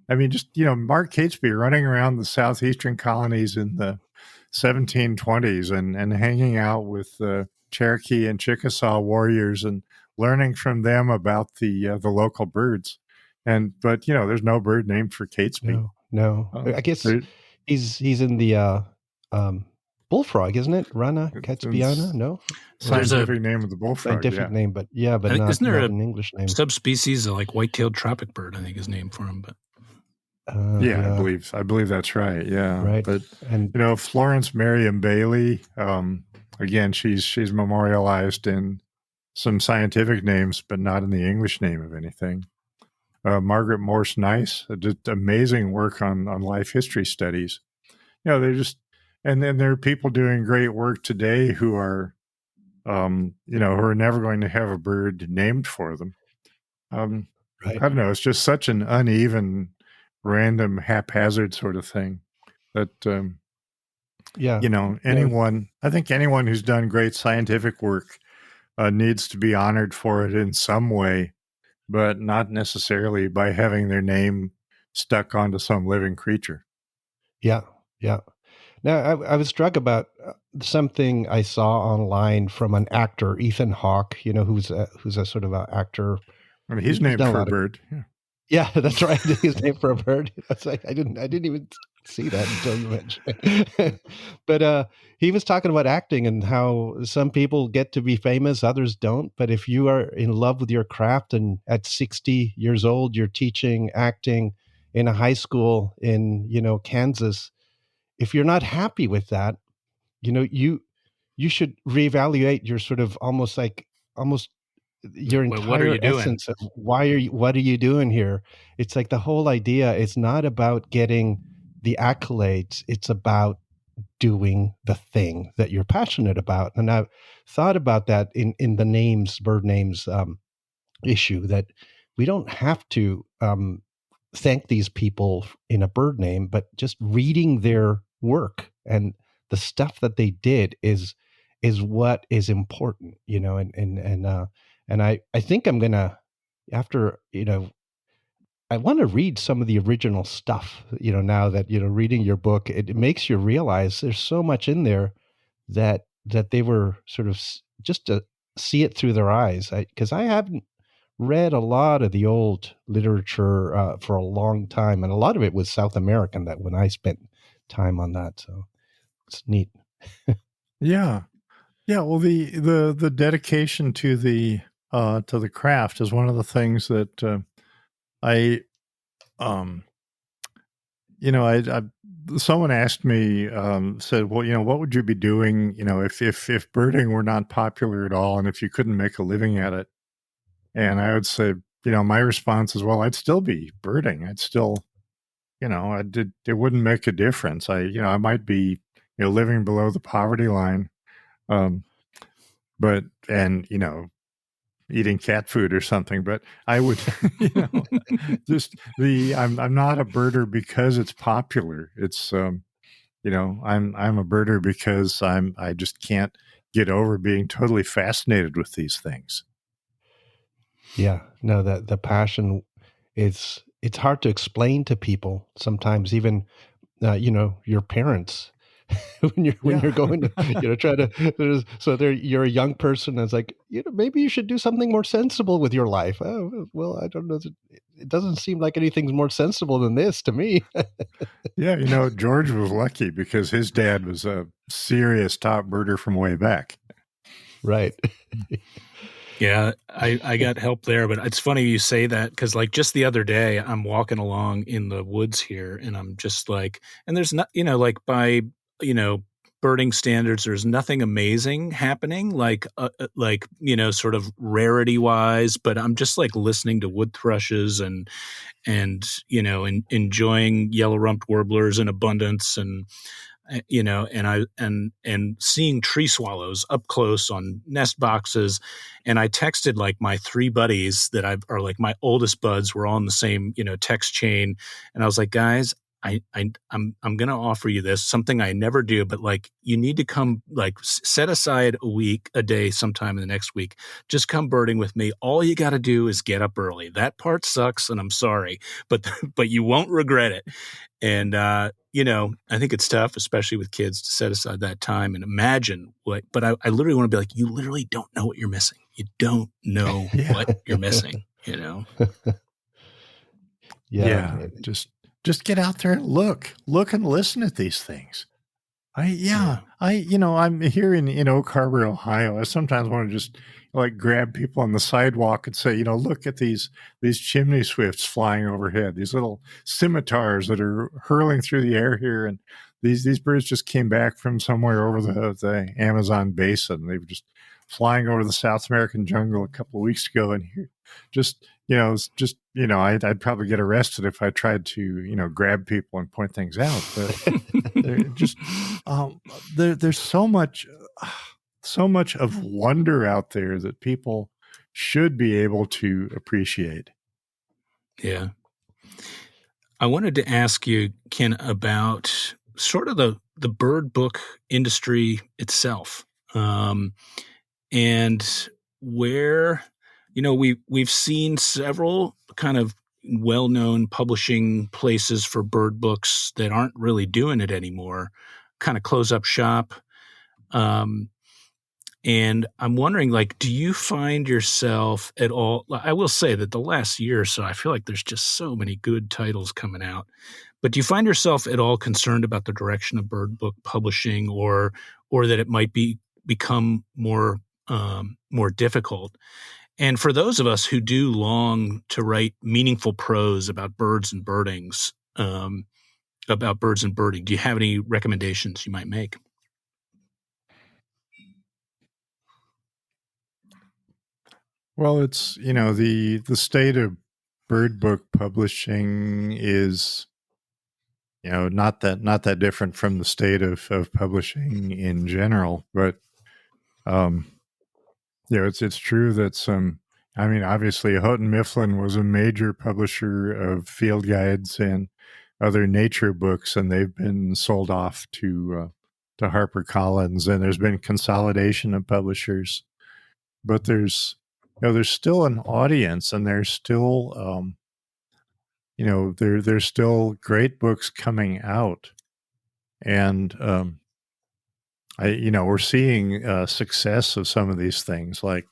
I mean, Mark Catesby running around the southeastern colonies in the 1720s and hanging out with the Cherokee and Chickasaw warriors and learning from them about the local birds. But there's no bird named for Catesby. No. I guess he's in the bullfrog, isn't it? Rana Catesbiana? No, scientific name of the bullfrog. Scientific name, but not, isn't there an English name? Subspecies of like white-tailed tropic bird, I think, is named for him. But I believe that's right. Yeah, right. But Florence Merriam Bailey, again, she's memorialized in some scientific names, but not in the English name of anything. Margaret Morse Nice did amazing work on life history studies. They're just, and then there are people doing great work today who are, who are never going to have a bird named for them. Right. I don't know. It's just such an uneven, random, haphazard sort of thing that, I think anyone who's done great scientific work needs to be honored for it in some way, but not necessarily by having their name stuck onto some living creature. Yeah. Now, I was struck about something I saw online from an actor, Ethan Hawke, who's a sort of an actor. I mean, he's named done a for a lot of- bird. Yeah. Yeah, that's right. His name for a bird. That's like I didn't even see that until you mentioned it. But he was talking about acting and how some people get to be famous, others don't. But if you are in love with your craft and at 60 years old, you're teaching acting in a high school in, Kansas, if you're not happy with that, you should reevaluate your sort of almost your Well, what are entire you doing? essence of what are you doing here. It's like the whole idea is not about getting the accolades, it's about doing the thing that you're passionate about. And I've thought about that in the bird names issue, that we don't have to thank these people in a bird name, but just reading their work and the stuff that they did is what is important, and I think I'm gonna, after, I want to read some of the original stuff, now that, reading your book, it makes you realize there's so much in there that they were sort of just to see it through their eyes. Because I haven't read a lot of the old literature for a long time, and a lot of it was South American. That when I spent time on that, so it's neat. Yeah. Yeah. Well, the dedication to the craft is one of the things that I someone asked me, said, well, what would you be doing, if birding were not popular at all, and if you couldn't make a living at it? And I would say, my response is, well, I'd still be birding. I'd still, it wouldn't make a difference. I might be, living below the poverty line, but eating cat food or something. But I would, I'm not a birder because it's popular. It's, I'm a birder because I just can't get over being totally fascinated with these things. Yeah, no, the passion it's hard to explain to people sometimes, even your parents when you're going to try to, so there you're a young person and it's like, maybe you should do something more sensible with your life. Oh, well, I don't know, it doesn't seem like anything's more sensible than this to me. Yeah, George was lucky because his dad was a serious top birder from way back. Right. Yeah, I got help there, but it's funny you say that because, like, just the other day, I'm walking along in the woods here, and I'm just like, and there's not, like by, birding standards, there's nothing amazing happening, like, sort of rarity wise, but I'm just like listening to wood thrushes and enjoying yellow-rumped warblers in abundance, and and seeing tree swallows up close on nest boxes. And I texted like my three buddies that are like my oldest buds, were all in the same, text chain. And I was like, guys, I'm going to offer you this, something I never do, but like, you need to come, like, set aside a day sometime in the next week. Just come birding with me. All you got to do is get up early. That part sucks, and I'm sorry, but you won't regret it. And, I think it's tough, especially with kids, to set aside that time and imagine but I literally want to be like, you literally don't know what you're missing. You don't know what you're missing, Yeah. Just get out there and look and listen at these things. I'm here in Oak Harbor, Ohio. I sometimes want to just like grab people on the sidewalk and say, look at these chimney swifts flying overhead, these little scimitars that are hurling through the air here. And these birds just came back from somewhere over the Amazon basin. They were just flying over the South American jungle a couple of weeks ago. And here, I'd probably get arrested if I tried to, grab people and point things out. But there's so much of wonder out there that people should be able to appreciate. Yeah. I wanted to ask you, Ken, about sort of the bird book industry itself, and where, we've seen several kind of well-known publishing places for bird books that aren't really doing it anymore. kind of close up shop. And I'm wondering, like, do you find yourself at all? I will say that the last year or so, I feel like there's just so many good titles coming out. But do you find yourself at all concerned about the direction of bird book publishing, or that it might become more difficult? And for those of us who do long to write meaningful prose about birds and birdings, about birds and birding, do you have any recommendations you might make? Well, it's, the state of bird book publishing is, not that different from the state of publishing in general, but it's true that obviously Houghton Mifflin was a major publisher of field guides and other nature books, and they've been sold off to HarperCollins, and there's been consolidation of publishers, but there's still an audience, and there's still there's still great books coming out, and we're seeing success of some of these things, like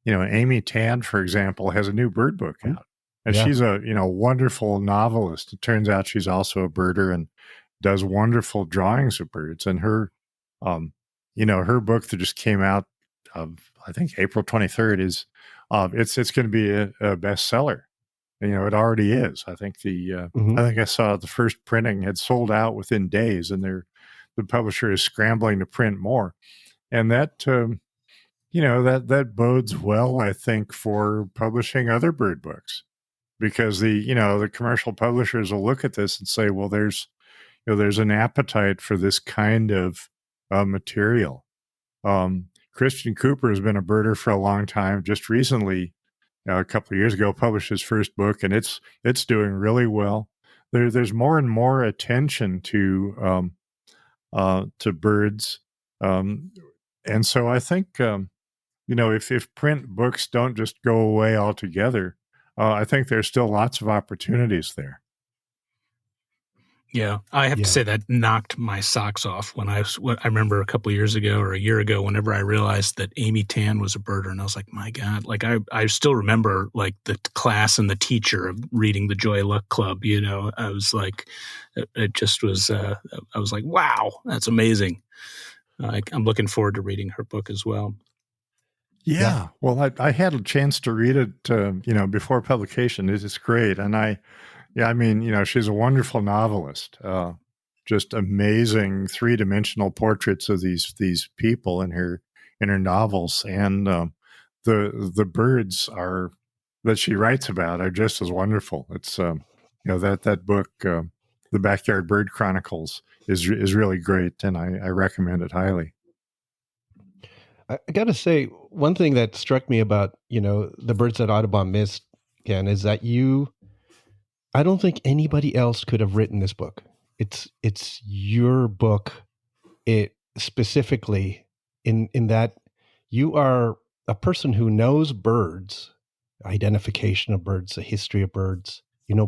Amy Tan, for example, has a new bird book out, and she's a wonderful novelist. It turns out she's also a birder and does wonderful drawings of birds, and her her book that just came out, I think April 23rd, is it's going to be a bestseller. It already is. I think I think I saw the first printing had sold out within days, and the publisher is scrambling to print more, and that that bodes well, I think, for publishing other bird books, because the commercial publishers will look at this and say, well, there's an appetite for this kind of material. Christian Cooper has been a birder for a long time. Just recently, a couple of years ago, published his first book, and it's doing really well. There's more and more attention to birds, and so I think if print books don't just go away altogether, I think there's still lots of opportunities there. Yeah, I have to say that knocked my socks off when I remember a couple of years ago or a year ago, whenever I realized that Amy Tan was a birder, and I was like, my God, like I still remember like the class and the teacher of reading the Joy Luck Club. I was like, it just was. I was like, wow, that's amazing. I'm looking forward to reading her book as well. Yeah. Well, I had a chance to read it, before publication. It's great, and she's a wonderful novelist. Just amazing three-dimensional portraits of these people in her novels, and the birds that she writes about are just as wonderful. It's that book, The Backyard Bird Chronicles, is really great, and I recommend it highly. I got to say, one thing that struck me about the Birds at Audubon Missed, Ken, is that I don't think anybody else could have written this book. It's your book, it specifically in that you are a person who knows birds, identification of birds, the history of birds,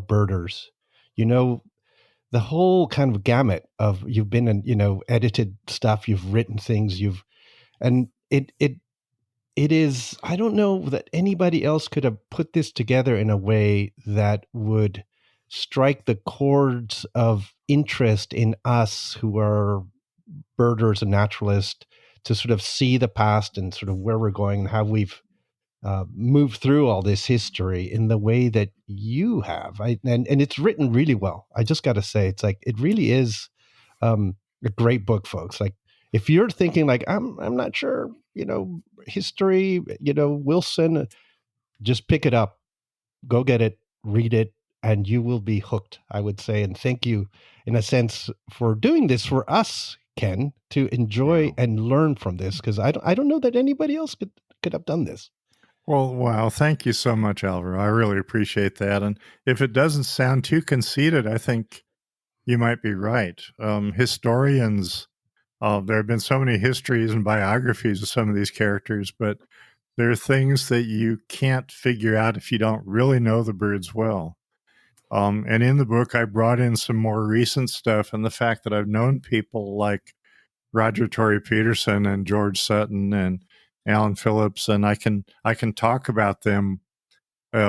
birders, the whole kind of gamut of, you've been in, edited stuff, you've written things, and it is, I don't know that anybody else could have put this together in a way that would strike the chords of interest in us who are birders and naturalists, to sort of see the past and sort of where we're going and how we've moved through all this history in the way that you have. And it's written really well. I just got to say, it's like, it really is a great book, folks. Like, if you're thinking like, I'm not sure, history, Wilson, just pick it up, go get it, read it, and you will be hooked, I would say. And thank you, in a sense, for doing this for us, Ken, to enjoy and learn from this, because I don't know that anybody else could have done this. Well, wow. Thank you so much, Alvaro. I really appreciate that. And if it doesn't sound too conceited, I think you might be right. Historians, there have been so many histories and biographies of some of these characters, but there are things that you can't figure out if you don't really know the birds well. And in the book, I brought in some more recent stuff, and the fact that I've known people like Roger Torrey Peterson and George Sutton and Alan Phillips, and I can talk about them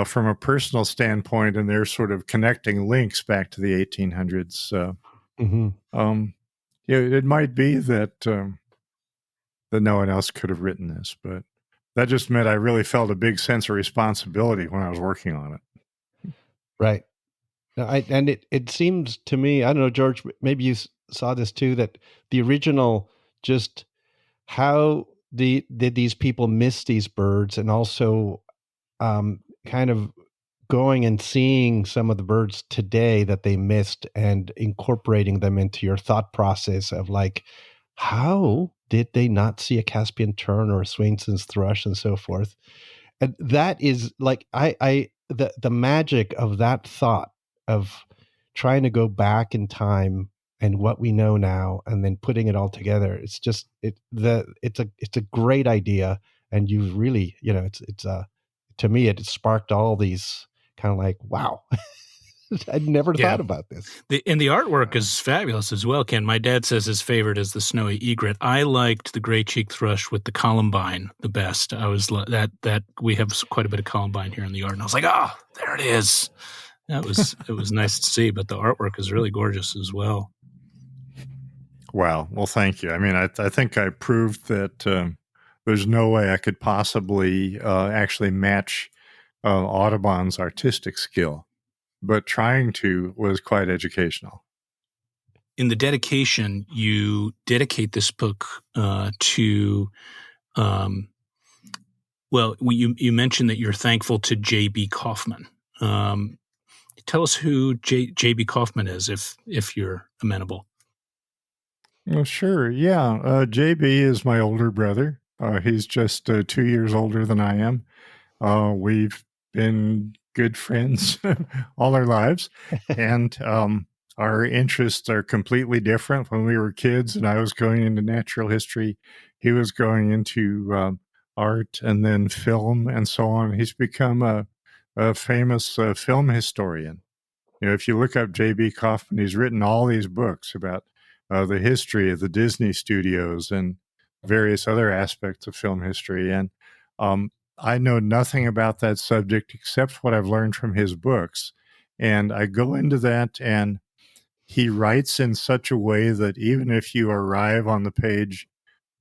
from a personal standpoint, and they're sort of connecting links back to the 1800s. It might be that that no one else could have written this, but that just meant I really felt a big sense of responsibility when I was working on it. Right. No, it seems to me, I don't know, George, maybe you saw this too, that the original, just how did these people miss these birds, and also kind of going and seeing some of the birds today that they missed and incorporating them into your thought process of like, how did they not see a Caspian tern or a Swainson's thrush and so forth? And that is like, the magic of that thought of trying to go back in time and what we know now, and then putting it all together. It's just, it's a great idea. And you really, to me, it sparked all these kind of like, wow, I'd never thought about this. And the artwork is fabulous as well, Ken. My dad says his favorite is the snowy egret. I liked the gray-cheeked thrush with the columbine the best. I was that we have quite a bit of columbine here in the yard, and I was like, oh, there it is. It was nice to see, but the artwork is really gorgeous as well. Wow. Well, thank you. I mean, I think I proved that there's no way I could possibly actually match Audubon's artistic skill, but trying to was quite educational. In the dedication, you dedicate this book to, you mentioned that you're thankful to J.B. Kaufman. Tell us who J.B. Kaufman is, if you're amenable. Well, sure. Yeah. JB is my older brother. He's just 2 years older than I am. We've been good friends all our lives. And our interests are completely different. When we were kids and I was going into natural history, he was going into art and then film and so on. He's become a famous film historian. If you look up J.B. Kaufman, he's written all these books about the history of the Disney studios and various other aspects of film history. And I know nothing about that subject except what I've learned from his books. And I go into that, and he writes in such a way that even if you arrive on the page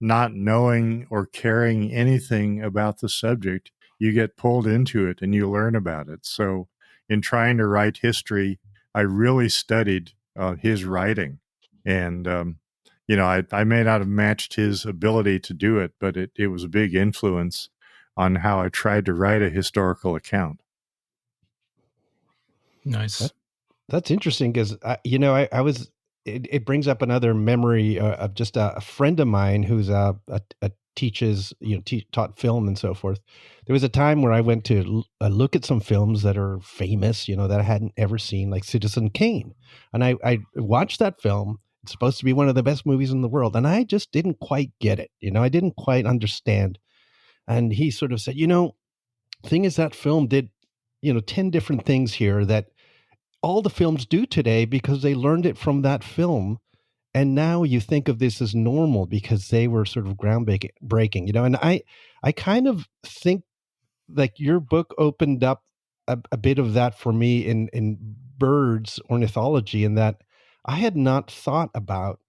not knowing or caring anything about the subject, you get pulled into it and you learn about it. So in trying to write history, I really studied his writing. And, I may not have matched his ability to do it, but it was a big influence on how I tried to write a historical account. Nice. That's interesting because, it brings up another memory of just a friend of mine who's teaches, taught film and so forth. There was a time where I went to look at some films that are famous, that I hadn't ever seen, like Citizen Kane. And I watched that film. It's supposed to be one of the best movies in the world. And I just didn't quite get it. I didn't quite understand. And he sort of said, thing is that film did, 10 different things here that all the films do today because they learned it from that film. And now you think of this as normal because they were sort of groundbreaking, and I kind of think like your book opened up a bit of that for me in birds ornithology, in that I had not thought about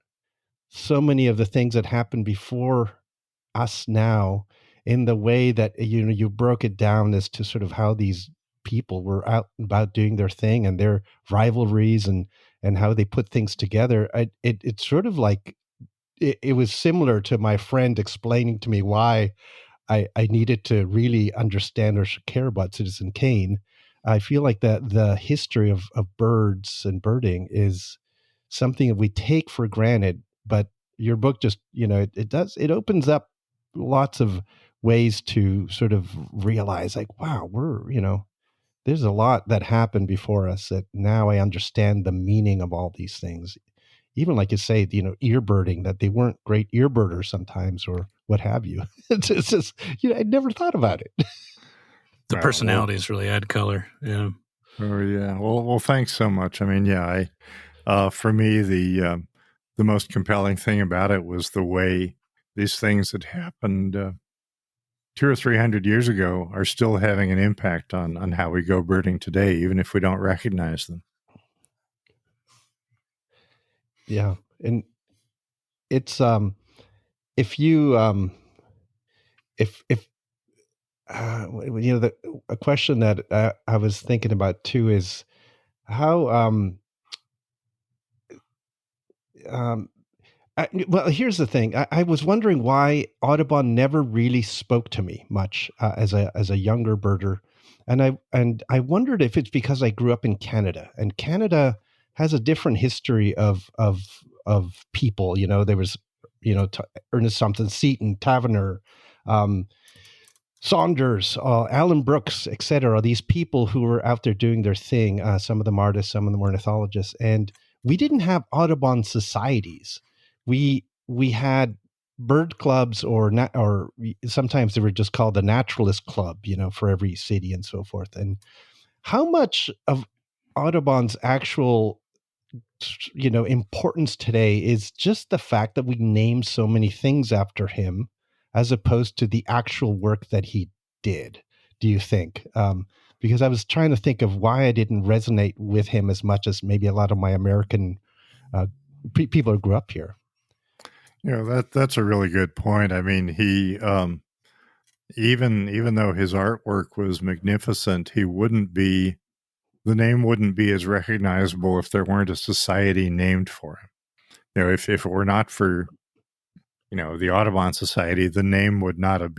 so many of the things that happened before us now in the way that, you broke it down as to sort of how these people were out about doing their thing and their rivalries and how they put things together. It's sort of like, it was similar to my friend explaining to me why I needed to really understand or care about Citizen Kane. I feel like the history of birds and birding is something that we take for granted, but your book just, it opens up lots of ways to sort of realize like, wow, there's a lot that happened before us that now I understand the meaning of all these things. Even like you say, ear birding, that they weren't great ear birders sometimes or what have you. It's just, I never thought about it. The personalities really add color. Yeah. Oh yeah. Well, thanks so much. I mean, yeah, for me, the most compelling thing about it was the way these things that happened 200 or 300 years ago are still having an impact on how we go birding today, even if we don't recognize them. Yeah, and it's if you if a question that I was thinking about too is how um well, here's the thing. I was wondering why Audubon never really spoke to me much as a younger birder, and I wondered if it's because I grew up in Canada, and Canada has a different history of people. You know, there was Ernest Something Seton, Taverner, um, Saunders, Alan Brooks, etc. These people who were out there doing their thing. Some of them artists, some of them ornithologists, and we didn't have Audubon societies. We had bird clubs, or sometimes they were just called the Naturalist Club, for every city and so forth. And how much of Audubon's actual importance today is just the fact that we name so many things after him, as opposed to the actual work that he did, do you think? Because I was trying to think of why I didn't resonate with him as much as maybe a lot of my American people who grew up here. That's a really good point. I mean, he even though his artwork was magnificent, the name wouldn't be as recognizable if there weren't a society named for him. If it were not for the Audubon Society, the name would not have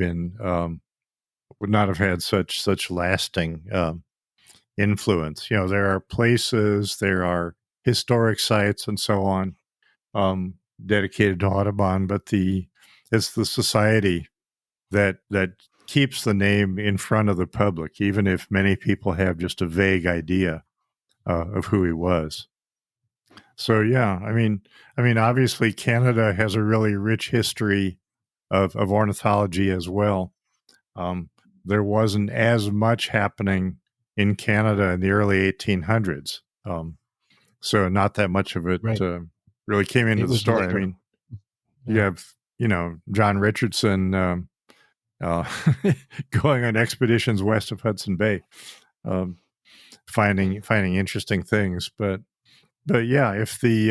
had such lasting influence. There are places, there are historic sites, and so on, dedicated to Audubon, but it's the society that keeps the name in front of the public, even if many people have just a vague idea of who he was. So yeah, I mean, obviously Canada has a really rich history of ornithology as well. There wasn't as much happening in Canada in the early 1800s, so not that much of it really came into the story. Later. I mean, you have John Richardson going on expeditions west of Hudson Bay, finding interesting things, but yeah, if the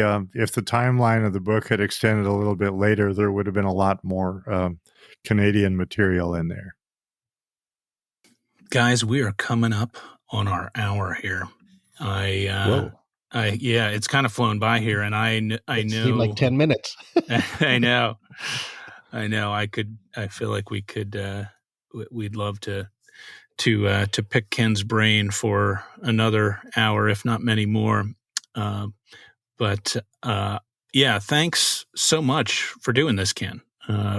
timeline of the book had extended a little bit later, there would have been a lot more Canadian material in there. Guys, we are coming up on our hour here. It's kind of flown by here, and I know it seemed like 10 minutes. I know. I feel like we could. We'd love to pick Kenn's brain for another hour, if not many more. But thanks so much for doing this, Kenn.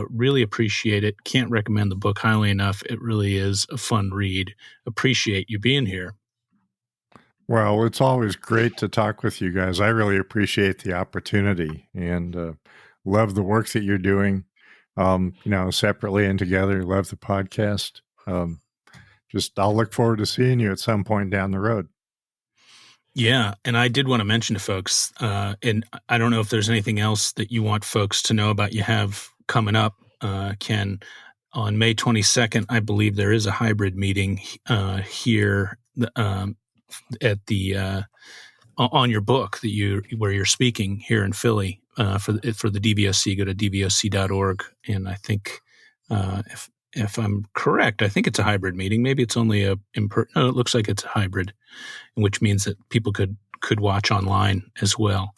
Really appreciate it. Can't recommend the book highly enough. It really is a fun read. Appreciate you being here. Well, it's always great to talk with you guys. I really appreciate the opportunity and love the work that you're doing, separately and together. Love the podcast. I'll look forward to seeing you at some point down the road. Yeah, and I did want to mention to folks, and I don't know if there's anything else that you want folks to know about you have coming up, Kenn. On May 22nd, I believe there is a hybrid meeting here at the on your book where you're speaking here in Philly for the DVOC. Go to dvoc.org, and I think if I'm correct, I think it's a hybrid meeting. Maybe it's only it looks like it's a hybrid, which means that people could watch online as well.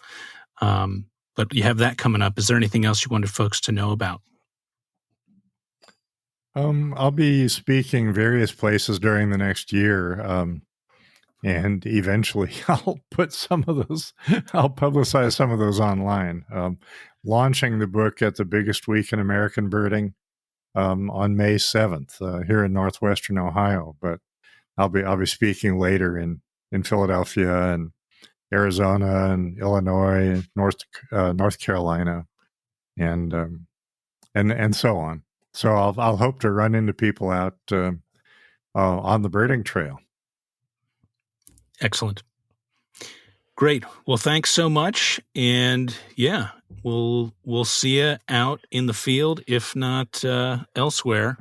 But you have that coming up. Is there anything else you wanted folks to know about? I'll be speaking various places during the next year, and eventually I'll put I'll publicize some of those online. Launching the book at the biggest week in American birding on May 7th here in Northwestern Ohio, but I'll be speaking later in Philadelphia and Arizona and Illinois, North Carolina, and so on. So I'll hope to run into people out on the birding trail. Excellent. Great. Well, thanks so much. And yeah, we'll see you out in the field, if not elsewhere.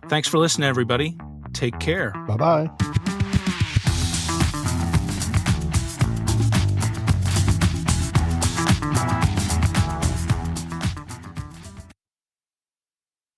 Thanks for listening, everybody. Take care. Bye-bye.